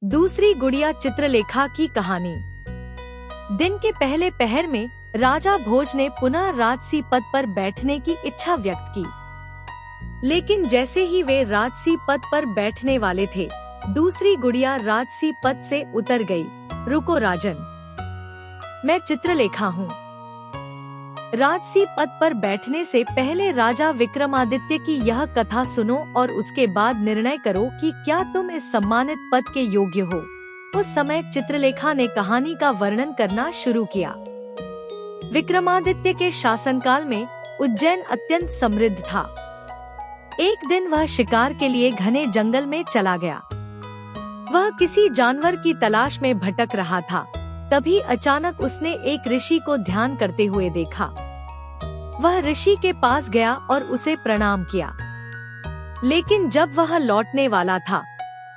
दूसरी गुड़िया चित्रलेखा की कहानी। दिन के पहले पहर में राजा भोज ने पुनः राजसी पद पर बैठने की इच्छा व्यक्त की, लेकिन जैसे ही वे राजसी पद पर बैठने वाले थे, दूसरी गुड़िया राजसी पद से उतर गई। रुको राजन, मैं चित्रलेखा हूँ। राजसी पद पर बैठने से पहले राजा विक्रमादित्य की यह कथा सुनो और उसके बाद निर्णय करो कि क्या तुम इस सम्मानित पद के योग्य हो। उस समय चित्रलेखा ने कहानी का वर्णन करना शुरू किया। विक्रमादित्य के शासनकाल में उज्जैन अत्यंत समृद्ध था। एक दिन वह शिकार के लिए घने जंगल में चला गया। वह किसी जानवर की तलाश में भटक रहा था। तभी अचानक उसने एक ऋषि को ध्यान करते हुए देखा। वह ऋषि के पास गया और उसे प्रणाम किया, लेकिन जब वह लौटने वाला था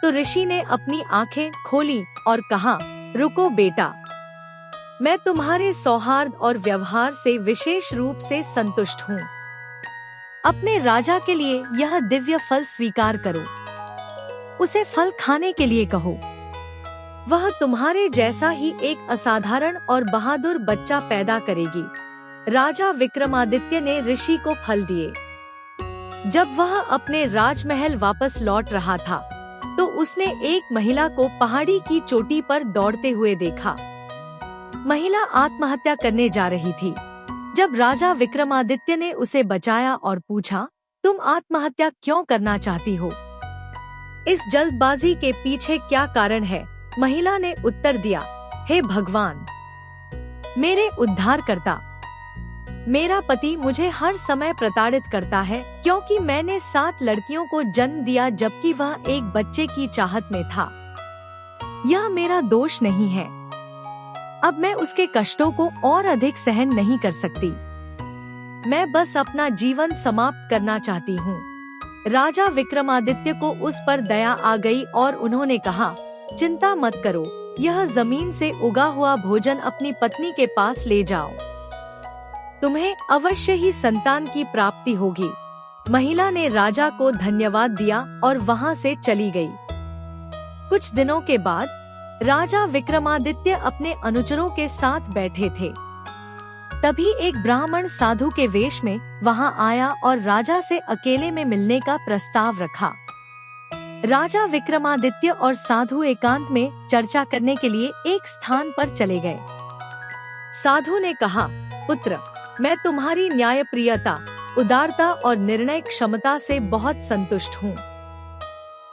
तो ऋषि ने अपनी आंखें खोली और कहा, रुको बेटा, मैं तुम्हारे सौहार्द और व्यवहार से विशेष रूप से संतुष्ट हूँ। अपने राजा के लिए यह दिव्य फल स्वीकार करो। उसे फल खाने के लिए कहो। वह तुम्हारे जैसा ही एक असाधारण और बहादुर बच्चा पैदा करेगी। राजा विक्रमादित्य ने ऋषि को फल दिए। जब वह अपने राजमहल वापस लौट रहा था तो उसने एक महिला को पहाड़ी की चोटी पर दौड़ते हुए देखा। महिला आत्महत्या करने जा रही थी। जब राजा विक्रमादित्य ने उसे बचाया और पूछा, तुम आत्महत्या क्यों करना चाहती हो? इस जल्दबाजी के पीछे क्या कारण है? महिला ने उत्तर दिया, हे भगवान, मेरे उद्धारकर्ता, मेरा पति मुझे हर समय प्रताड़ित करता है क्योंकि मैंने 7 लड़कियों को जन्म दिया जबकि वह एक बच्चे की चाहत में था। यह मेरा दोष नहीं है। अब मैं उसके कष्टों को और अधिक सहन नहीं कर सकती। मैं बस अपना जीवन समाप्त करना चाहती हूँ। राजा विक्रमादित्य को उस पर दया आ गई और उन्होंने कहा, चिंता मत करो, यह जमीन से उगा हुआ भोजन अपनी पत्नी के पास ले जाओ। तुम्हें अवश्य ही संतान की प्राप्ति होगी। महिला ने राजा को धन्यवाद दिया और वहां से चली गई। कुछ दिनों के बाद राजा विक्रमादित्य अपने अनुचरों के साथ बैठे थे। तभी एक ब्राह्मण साधु के वेश में वहां आया और राजा से अकेले में मिलने का प्रस्ताव रखा। राजा विक्रमादित्य और साधु एकांत में चर्चा करने के लिए एक स्थान पर चले गए। साधु ने कहा, पुत्र, मैं तुम्हारी न्यायप्रियता, उदारता और निर्णय क्षमता से बहुत संतुष्ट हूँ।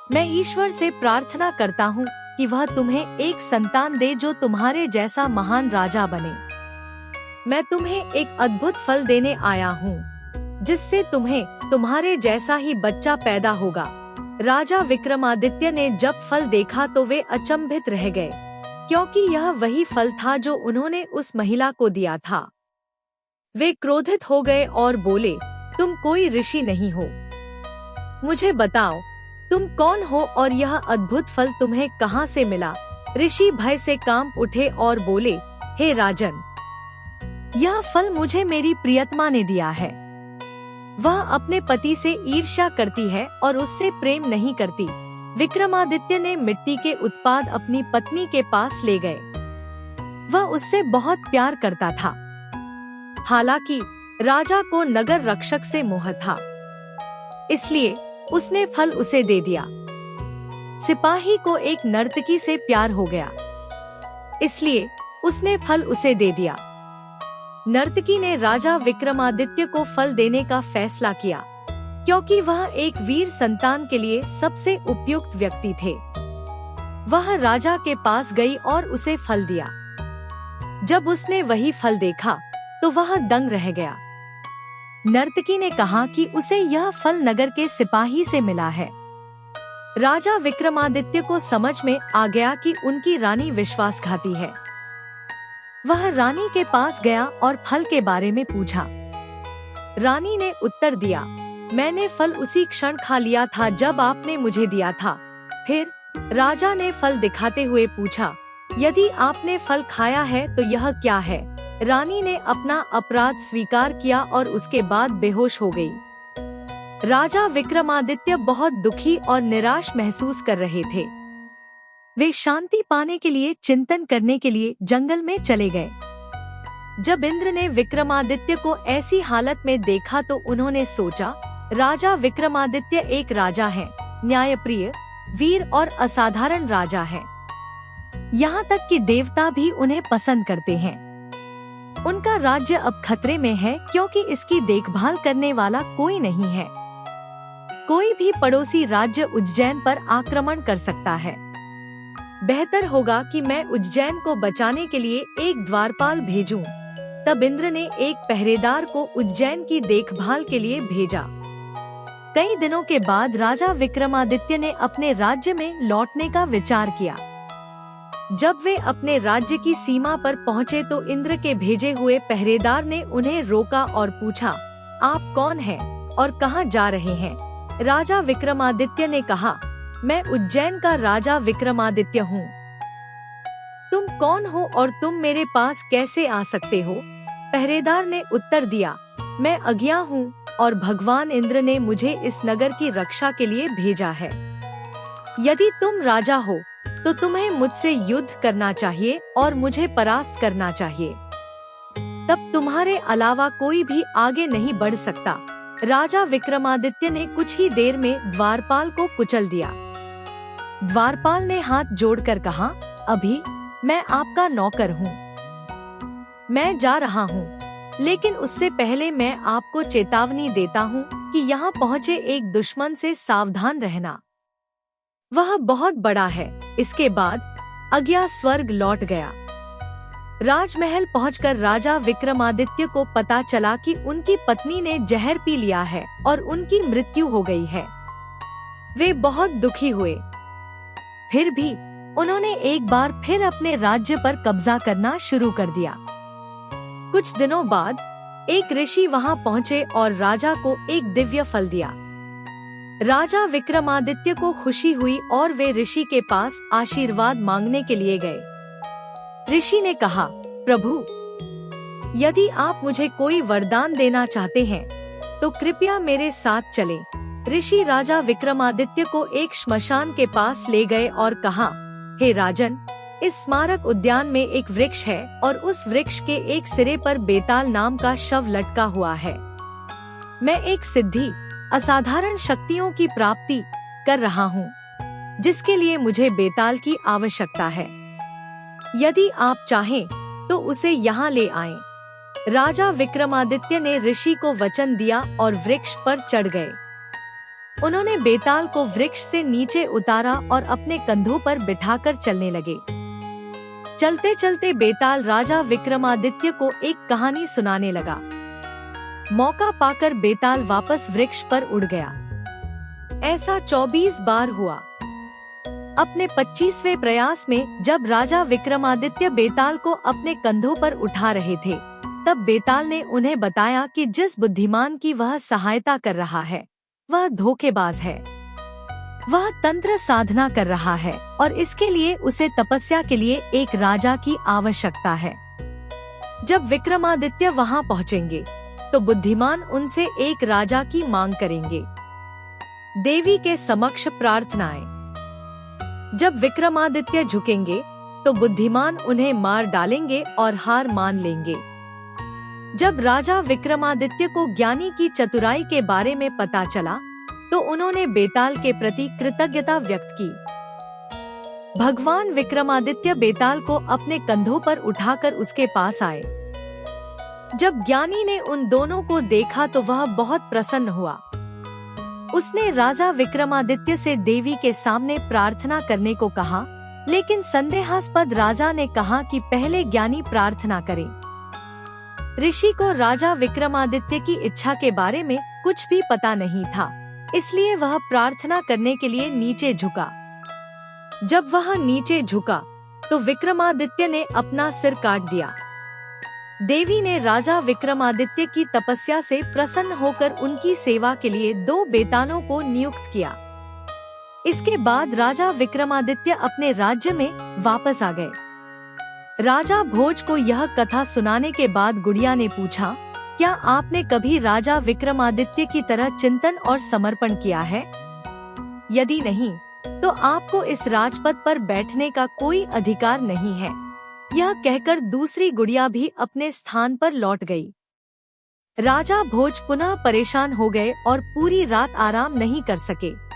मैं ईश्वर से प्रार्थना करता हूँ कि वह तुम्हें एक संतान दे जो तुम्हारे जैसा महान राजा बने। मैं तुम्हें एक अद्भुत फल देने आया हूँ, जिससे तुम्हें तुम्हारे जैसा ही बच्चा पैदा होगा। राजा विक्रमादित्य ने जब फल देखा तो वे अचंभित रह गए, क्योंकि यह वही फल था जो उन्होंने उस महिला को दिया था। वे क्रोधित हो गए और बोले, तुम कोई ऋषि नहीं हो। मुझे बताओ, तुम कौन हो और यह अद्भुत फल तुम्हें कहाँ से मिला? ऋषि भय से कांप उठे और बोले, हे राजन, यह फल मुझे मेरी प्रियतमा ने दिया है। वह अपने पति से ईर्ष्या करती है और उससे प्रेम नहीं करती। विक्रमादित्य ने मिट्टी के उत्पाद अपनी पत्नी के पास ले गए। वह उससे बहुत प्यार करता था। हालांकि राजा को नगर रक्षक से मोह था, इसलिए उसने फल उसे दे दिया। सिपाही को एक नर्तकी से प्यार हो गया, इसलिए उसने फल उसे दे दिया। नर्तकी ने राजा विक्रमादित्य को फल देने का फैसला किया, क्योंकि वह एक वीर संतान के लिए सबसे उपयुक्त व्यक्ति थे। वह राजा के पास गई और उसे फल दिया। जब उसने वही फल देखा तो वह दंग रह गया। नर्तकी ने कहा कि उसे यह फल नगर के सिपाही से मिला है। राजा विक्रमादित्य को समझ में आ गया कि उनकी रानी विश्वासघाती है। वह रानी के पास गया और फल के बारे में पूछा। रानी ने उत्तर दिया, मैंने फल उसी क्षण खा लिया था जब आपने मुझे दिया था। फिर राजा ने फल दिखाते हुए पूछा, यदि आपने फल खाया है तो यह क्या है? रानी ने अपना अपराध स्वीकार किया और उसके बाद बेहोश हो गई। राजा विक्रमादित्य बहुत दुखी और निराश महसूस कर रहे थे। वे शांति पाने के लिए चिंतन करने के लिए जंगल में चले गए। जब इंद्र ने विक्रमादित्य को ऐसी हालत में देखा तो उन्होंने सोचा, राजा विक्रमादित्य एक राजा है, न्यायप्रिय, वीर और असाधारण राजा है। यहाँ तक कि देवता भी उन्हें पसंद करते हैं। उनका राज्य अब खतरे में है क्योंकि इसकी देखभाल करने वाला कोई नहीं है। कोई भी पड़ोसी राज्य उज्जैन पर आक्रमण कर सकता है। बेहतर होगा कि मैं उज्जैन को बचाने के लिए एक द्वारपाल भेजूं। तब इंद्र ने एक पहरेदार को उज्जैन की देखभाल के लिए भेजा। कई दिनों के बाद राजा विक्रमादित्य ने अपने राज्य में लौटने का विचार किया। जब वे अपने राज्य की सीमा पर पहुँचे तो इंद्र के भेजे हुए पहरेदार ने उन्हें रोका और पूछा, आप कौन हैं और कहाँ जा रहे हैं? राजा विक्रमादित्य ने कहा, मैं उज्जैन का राजा विक्रमादित्य हूँ। तुम कौन हो और तुम मेरे पास कैसे आ सकते हो? पहरेदार ने उत्तर दिया, मैं अज्ञा हूँ और भगवान इंद्र ने मुझे इस नगर की रक्षा के लिए भेजा है। यदि तुम राजा हो तो तुम्हें मुझसे युद्ध करना चाहिए और मुझे परास्त करना चाहिए। तब तुम्हारे अलावा कोई भी आगे नहीं बढ़ सकता। राजा विक्रमादित्य ने कुछ ही देर में द्वारपाल को कुचल दिया। द्वारपाल ने हाथ जोड़कर कहा, अभी मैं आपका नौकर हूँ, मैं जा रहा हूँ, लेकिन उससे पहले मैं आपको चेतावनी देता हूँ कि यहाँ पहुँचे एक दुश्मन से सावधान रहना। वह बहुत बड़ा है। इसके बाद अज्ञा स्वर्ग लौट गया। राजमहल पहुंचकर राजा विक्रमादित्य को पता चला कि उनकी पत्नी ने जहर पी लिया है और उनकी मृत्यु हो गई है। वे बहुत दुखी हुए। फिर भी उन्होंने एक बार फिर अपने राज्य पर कब्जा करना शुरू कर दिया। कुछ दिनों बाद एक ऋषि वहां पहुंचे और राजा को एक दिव्य फल दिया। राजा विक्रमादित्य को खुशी हुई और वे ऋषि के पास आशीर्वाद मांगने के लिए गए। ऋषि ने कहा, प्रभु, यदि आप मुझे कोई वरदान देना चाहते हैं तो कृपया मेरे साथ चलें। ऋषि राजा विक्रमादित्य को एक श्मशान के पास ले गए और कहा, हे राजन, इस स्मारक उद्यान में एक वृक्ष है और उस वृक्ष के एक सिरे पर बेताल नाम का शव लटका हुआ है। मैं एक सिद्धि, असाधारण शक्तियों की प्राप्ति कर रहा हूँ, जिसके लिए मुझे बेताल की आवश्यकता है। यदि आप चाहें तो उसे यहाँ ले आएं। राजा विक्रमादित्य ने ऋषि को वचन दिया और वृक्ष पर चढ़ गए। उन्होंने बेताल को वृक्ष से नीचे उतारा और अपने कंधों पर बिठाकर चलने लगे। चलते चलते बेताल राजा विक्रमादित्य को एक कहानी सुनाने लगा। मौका पाकर बेताल वापस वृक्ष पर उड़ गया। ऐसा 24 बार हुआ। अपने 25वें प्रयास में जब राजा विक्रमादित्य बेताल को अपने कंधों पर उठा रहे थे, तब बेताल ने उन्हें बताया कि जिस बुद्धिमान की वह सहायता कर रहा है वह धोखेबाज है। वह तंत्र साधना कर रहा है और इसके लिए उसे तपस्या के लिए एक राजा की आवश्यकता है। जब विक्रमादित्य वहां पहुंचेंगे तो बुद्धिमान उनसे एक राजा की मांग करेंगे। देवी के समक्ष प्रार्थनाएं। जब विक्रमादित्य झुकेंगे तो बुद्धिमान उन्हें मार डालेंगे और हार मान लेंगे। जब राजा विक्रमादित्य को ज्ञानी की चतुराई के बारे में पता चला तो उन्होंने बेताल के प्रति कृतज्ञता व्यक्त की। भगवान विक्रमादित्य बेताल को अपने कंधों पर उठाकर उसके पास आए। जब ज्ञानी ने उन दोनों को देखा तो वह बहुत प्रसन्न हुआ। उसने राजा विक्रमादित्य से देवी के सामने प्रार्थना करने को कहा, लेकिन संदेहास्पद राजा ने कहा कि पहले ज्ञानी प्रार्थना करे। ऋषि को राजा विक्रमादित्य की इच्छा के बारे में कुछ भी पता नहीं था, इसलिए वह प्रार्थना करने के लिए नीचे झुका। जब वह नीचे झुका तो विक्रमादित्य ने अपना सिर काट दिया। देवी ने राजा विक्रमादित्य की तपस्या से प्रसन्न होकर उनकी सेवा के लिए 2 बेतालों को नियुक्त किया। इसके बाद राजा विक्रमादित्य अपने राज्य में वापस आ गए। राजा भोज को यह कथा सुनाने के बाद गुड़िया ने पूछा, क्या आपने कभी राजा विक्रमादित्य की तरह चिंतन और समर्पण किया है? यदि नहीं तो आपको इस राजपद पर बैठने का कोई अधिकार नहीं है। यह कहकर दूसरी गुड़िया भी अपने स्थान पर लौट गई। राजा भोज पुनः परेशान हो गए और पूरी रात आराम नहीं कर सके।